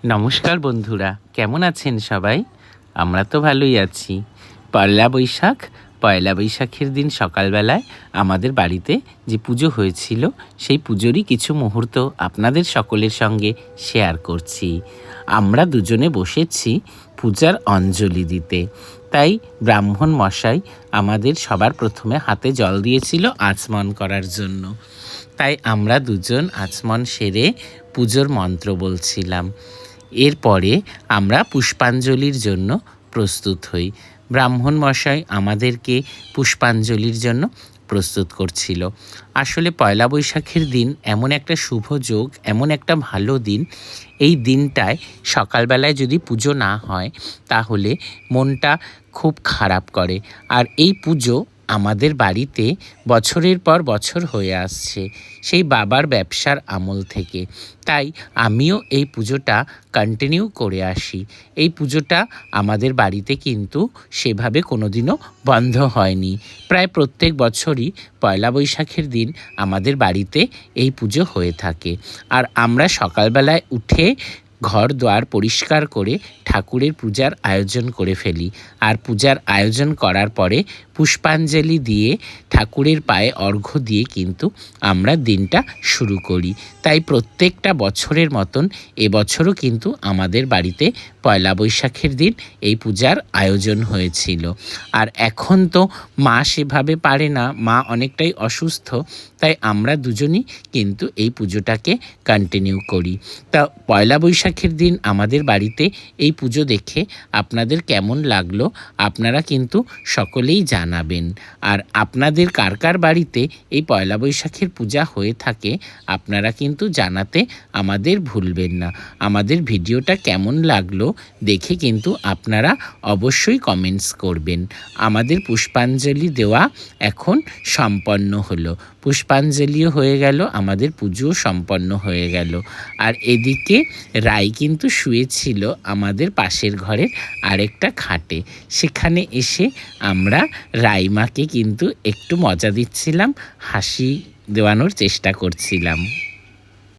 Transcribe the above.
নমস্কার বন্ধুরা, কেমন আছেন সবাই? আমরা তো ভালোই আছি। পয়লা বৈশাখের দিন সকালবেলায় আমাদের বাড়িতে যে পুজো হয়েছিল সেই পুজোরই কিছু মুহূর্ত আপনাদের সকলের সঙ্গে শেয়ার করছি। আমরা দুজনে বসেছি পূজার অঞ্জলি দিতে। তাই ব্রাহ্মণ মশাই আমাদের সবার প্রথমে হাতে জল দিয়েছিল আচমন করার জন্য। তাই আমরা দুজন আচমন সেরে পুজোর মন্ত্র বলছিলাম। এরপরে আমরা পুষ্পাঞ্জলির জন্য প্রস্তুত হই। ব্রাহ্মণ মশাই আমাদেরকে পুষ্পাঞ্জলির জন্য প্রস্তুত করছিল। আসলে পয়লা বৈশাখের দিন এমন একটা শুভ যোগ, এমন একটা ভালো দিন। এই দিনটায় সকালবেলায় যদি পুজো না হয় তাহলে মনটা খুব খারাপ করে। আর এই পুজো আমাদের বাড়িতে বছরের পর বছর হয়ে আসছে, সেই বাবার ব্যবসার আমল থেকে। তাই আমিও এই পুজোটা কন্টিনিউ করে আসি। এই পুজোটা আমাদের বাড়িতে কিন্তু সেভাবে কোনোদিনও বন্ধ হয়নি। প্রায় প্রত্যেক বছরই পয়লা বৈশাখের দিন আমাদের বাড়িতে এই পুজো হয়ে থাকে। আর আমরা সকালবেলায় উঠে ঘর দুয়ার পরিষ্কার করে ঠাকুরের পূজার আয়োজন করে ফেলি। আর পূজার আয়োজন করার পরে পুষ্পাঞ্জলি দিয়ে ঠাকুরের পায়ে অর্ঘ্য দিয়ে কিন্তু আমরা দিনটা শুরু করি। তাই প্রত্যেকটা বছরের মতন এবছরও কিন্তু আমাদের বাড়িতে পয়লা বৈশাখের দিন এই পূজার আয়োজন হয়েছিল। আর এখন তো মা সেভাবে পারে না, মা অনেকটাই অসুস্থ। তাই আমরা দুজনই কিন্তু এই পুজোটাকে কন্টিনিউ করি। তা পয়লা বৈশাখের দিন আমাদের বাড়িতে এই পুজো দেখে আপনাদের কেমন লাগলো আপনারা কিন্তু সকলেই জানাবেন। আর আপনাদের কার কার বাড়িতে এই পয়লা বৈশাখের পূজা হয়ে থাকে আপনারা কিন্তু জানাতে আমাদের ভুলবেন না। আমাদের ভিডিওটা কেমন লাগলো দেখে কিন্তু আপনারা অবশ্যই কমেন্টস করবেন। আমাদের পুষ্পাঞ্জলি দেওয়া এখন সম্পন্ন হলো। পুষ্পাঞ্জলিও হয়ে গেল, আমাদের পুজোও সম্পন্ন হয়ে গেল। আর এদিকে রাই কিন্তু শুয়েছিল আমাদের পাশের ঘরের আরেকটা খাটে। সেখানে এসে আমরা রাইমাকে কিন্তু একটু মজা দিচ্ছিলাম, হাসি দেওয়ানোর চেষ্টা করছিলাম।